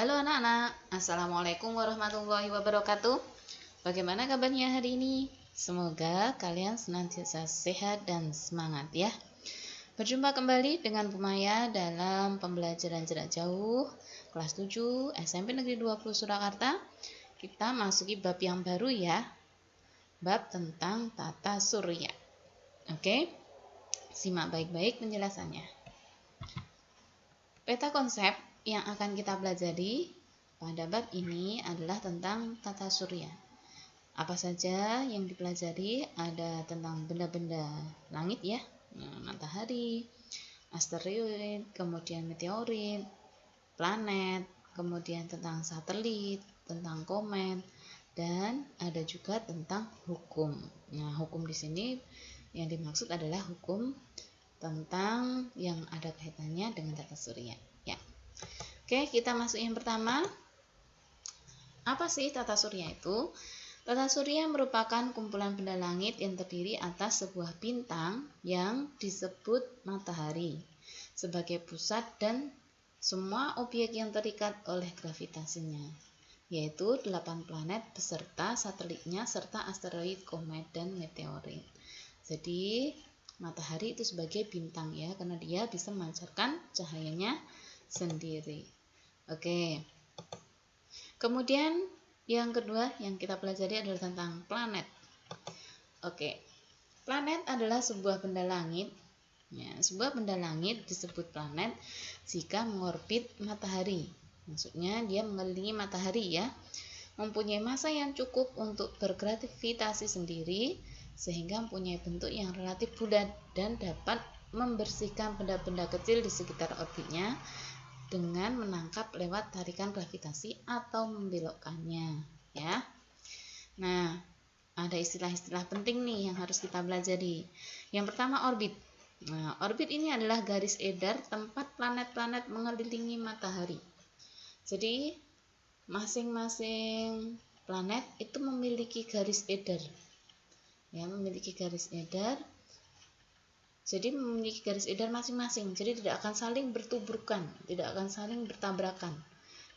Halo anak-anak, Assalamualaikum warahmatullahi wabarakatuh. Bagaimana kabarnya hari ini? Semoga kalian senantiasa sehat dan semangat ya. Berjumpa kembali dengan Bu Maya dalam pembelajaran jarak jauh kelas 7 SMP Negeri 20 Surakarta. Kita masuki bab yang baru ya, bab tentang tata surya. Oke, simak baik-baik penjelasannya. Peta konsep yang akan kita pelajari pada bab ini adalah tentang tata surya. Apa saja yang dipelajari? Ada tentang benda-benda langit ya, matahari, asteroid, kemudian meteorit, planet, kemudian tentang satelit, tentang komet, dan ada juga tentang hukum. Nah, hukum di sini yang dimaksud adalah hukum tentang yang ada kaitannya dengan tata surya ya. Oke, kita masuk yang pertama. Apa sih tata surya itu? Tata surya merupakan kumpulan benda langit yang terdiri atas sebuah bintang yang disebut matahari sebagai pusat dan semua objek yang terikat oleh gravitasinya, yaitu 8 planet beserta satelitnya serta asteroid, komet, dan meteorit. Jadi matahari itu sebagai bintang ya, karena dia bisa memancarkan cahayanya sendiri. Oke. Kemudian yang kedua yang kita pelajari adalah tentang planet. Oke. Planet adalah sebuah benda langit. Ya, sebuah benda langit disebut planet jika mengorbit matahari. Maksudnya dia mengelilingi matahari ya. Mempunyai massa yang cukup untuk bergravitasi sendiri sehingga mempunyai bentuk yang relatif bulat dan dapat membersihkan benda-benda kecil di sekitar orbitnya dengan menangkap lewat tarikan gravitasi atau membelokkannya ya. Nah, ada istilah-istilah penting nih yang harus kita pelajari. Yang pertama, orbit. Nah, orbit ini adalah garis edar tempat planet-planet mengelilingi matahari. Jadi masing-masing planet itu memiliki garis edar ya, memiliki garis edar. Jadi memiliki garis edar masing-masing, jadi tidak akan saling bertuburkan, tidak akan saling bertabrakan.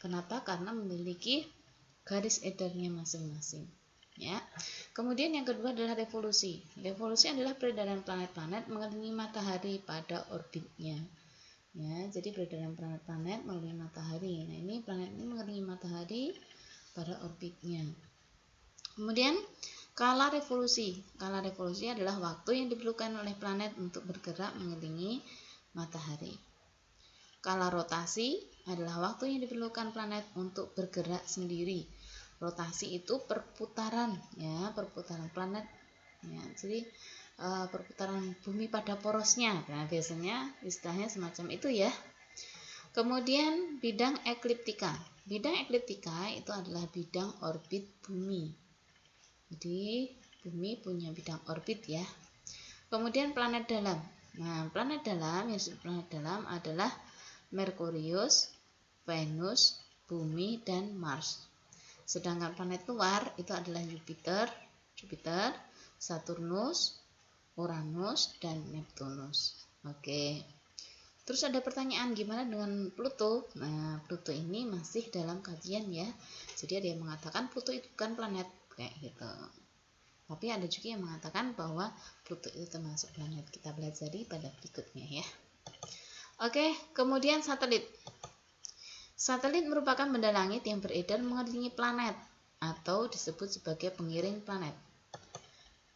Kenapa? Karena memiliki garis edarnya masing-masing ya. Kemudian yang kedua adalah revolusi. Revolusi adalah peredaran planet-planet mengelilingi matahari pada orbitnya ya. Jadi peredaran planet-planet mengelilingi matahari. Nah, ini planet ini mengelilingi matahari pada orbitnya. Kemudian kala revolusi. Kala revolusi adalah waktu yang diperlukan oleh planet untuk bergerak mengelilingi matahari. Kala rotasi adalah waktu yang diperlukan planet untuk bergerak sendiri. Rotasi itu perputaran ya, perputaran planet ya. Jadi perputaran bumi pada porosnya. Nah, biasanya istilahnya semacam itu ya. Kemudian bidang ekliptika. Bidang ekliptika itu adalah bidang orbit bumi. Jadi bumi punya bidang orbit ya. Kemudian planet dalam. Nah, planet dalam, yang disebut planet dalam adalah Merkurius, Venus, Bumi, dan Mars. Sedangkan planet luar itu adalah Jupiter, Saturnus, Uranus, dan Neptunus. Oke. Terus ada pertanyaan, gimana dengan Pluto? Nah, Pluto ini masih dalam kajian ya. Jadi ada yang mengatakan Pluto itu bukan planet kayak gitu. Tapi ada juga yang mengatakan bahwa Pluto itu termasuk planet. Kita pelajari pada berikutnya ya. Oke, kemudian satelit. Satelit merupakan benda langit yang beredar mengelilingi planet atau disebut sebagai pengiring planet.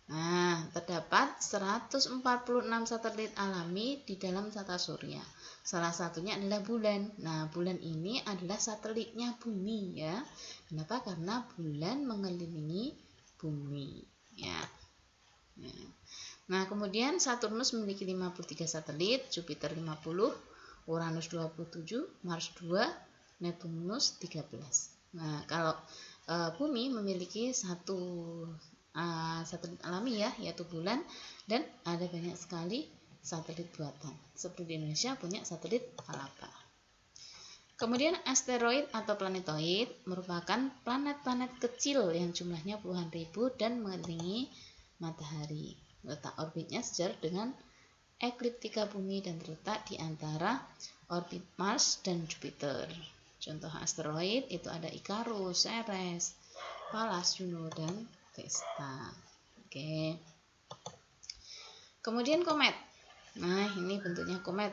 Nah, terdapat 146 satelit alami di dalam tata surya. Salah satunya adalah bulan. Nah, bulan ini adalah satelitnya bumi ya. Kenapa? Karena bulan mengelilingi bumi ya. Nah, kemudian Saturnus memiliki 53 satelit, Jupiter 50, Uranus 27, Mars 2, Neptunus 13. Nah, kalau bumi memiliki satu satelit alami ya, yaitu bulan, dan ada banyak sekali satelit buatan. Seperti di Indonesia punya satelit Palapa. Kemudian asteroid atau planetoid merupakan planet-planet kecil yang jumlahnya puluhan ribu dan mengelilingi matahari. Letak orbitnya sejajar dengan ekliptika bumi dan terletak di antara orbit Mars dan Jupiter. Contoh asteroid itu ada Icarus, Ceres, Pallas, Juno, dan Vesta. Oke. Kemudian komet. Nah, ini bentuknya komet.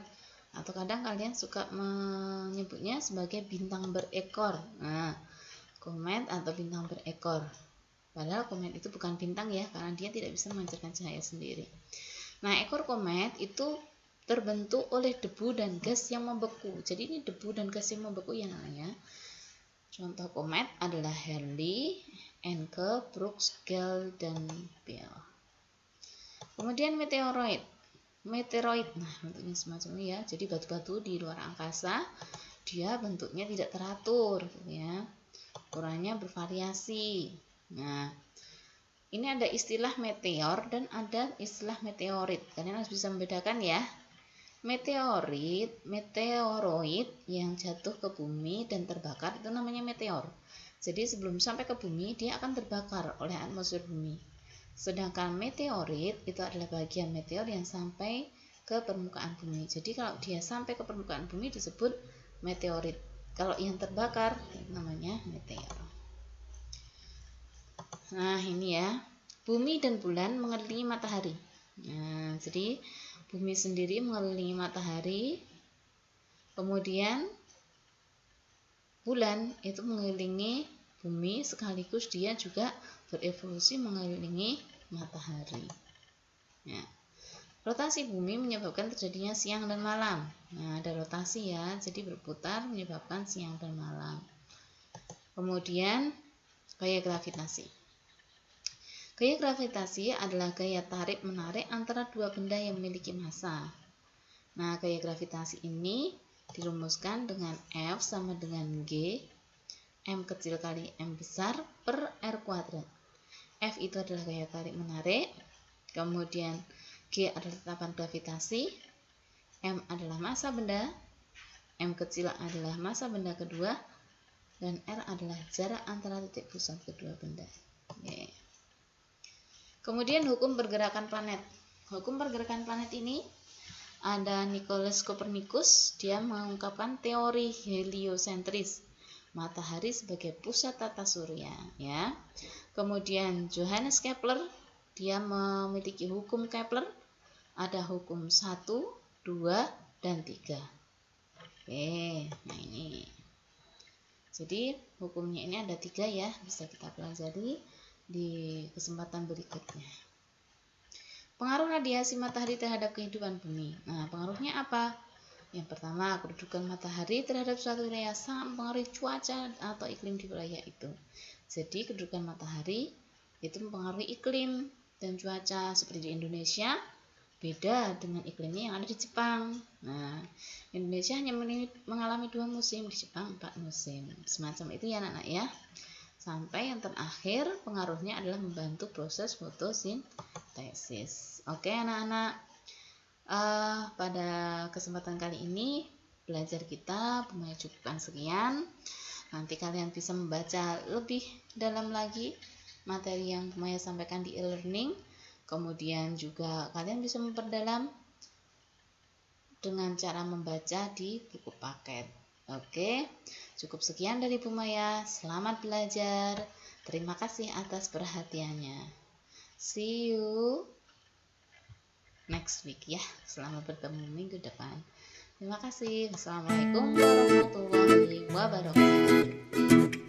Atau kadang kalian suka menyebutnya sebagai bintang berekor. Nah, komet atau bintang berekor. Padahal komet itu bukan bintang ya, karena dia tidak bisa memancarkan cahaya sendiri. Nah, ekor komet itu terbentuk oleh debu dan gas yang membeku. Jadi ini debu dan gas yang membeku ya namanya. Contoh komet adalah Halley, Encke, Brooks, Gale, dan Biel. Kemudian meteoroid. Nah, bentuknya semacam ini ya. Jadi batu-batu di luar angkasa, dia bentuknya tidak teratur, ya. Ukurannya bervariasi. Nah, ini ada istilah meteor dan ada istilah meteorit. Kalian harus bisa membedakan ya. Meteoroid yang jatuh ke bumi dan terbakar itu namanya meteor. Jadi sebelum sampai ke bumi dia akan terbakar oleh atmosfer bumi. Sedangkan meteorit itu adalah bagian meteor yang sampai ke permukaan bumi. Jadi kalau dia sampai ke permukaan bumi disebut meteorit. Kalau yang terbakar namanya meteor. Nah, ini ya. Bumi dan bulan mengelilingi matahari. Nah, jadi bumi sendiri mengelilingi matahari, kemudian bulan itu mengelilingi bumi sekaligus dia juga berevolusi mengelilingi matahari. Ya. Rotasi bumi menyebabkan terjadinya siang dan malam. Nah, ada rotasi ya, jadi berputar menyebabkan siang dan malam. Kemudian gaya gravitasi. Gaya gravitasi adalah gaya tarik-menarik antara dua benda yang memiliki massa. Nah, gaya gravitasi ini dirumuskan dengan F sama dengan G, M kecil kali M besar per R kuadrat. F itu adalah gaya tarik-menarik, kemudian G adalah tetapan gravitasi, M adalah massa benda, M kecil adalah massa benda kedua, dan R adalah jarak antara titik pusat kedua benda. Oke. Kemudian hukum pergerakan planet. Hukum pergerakan planet ini ada Nicolaus Copernicus, dia mengungkapkan teori heliosentris, matahari sebagai pusat tata surya, ya. Kemudian Johannes Kepler, dia memiliki hukum Kepler, ada hukum 1, 2, dan 3. Oke, nah ini. Jadi hukumnya ini ada 3 ya, bisa kita pelajari di kesempatan berikutnya. Pengaruh radiasi matahari terhadap kehidupan bumi. Nah, pengaruhnya apa? Yang pertama, kedudukan matahari terhadap suatu wilayah sangat mempengaruhi cuaca atau iklim di wilayah itu. Jadi, kedudukan matahari itu mempengaruhi iklim dan cuaca. Seperti di Indonesia, beda dengan iklimnya yang ada di Jepang. Nah, Indonesia hanya mengalami 2 musim, di Jepang 4 musim. Semacam itu ya anak-anak ya. Sampai yang terakhir pengaruhnya adalah membantu proses fotosintesis. Oke anak-anak, pada kesempatan kali ini belajar kita cukupkan sekian. Nanti kalian bisa membaca lebih dalam lagi materi yang Maya sampaikan di e-learning. Kemudian juga kalian bisa memperdalam dengan cara membaca di buku paket. Oke, cukup sekian dari Bu Maya. Selamat belajar. Terima kasih atas perhatiannya. See you next week ya. Selamat bertemu minggu depan. Terima kasih. Wassalamualaikum warahmatullahi wabarakatuh.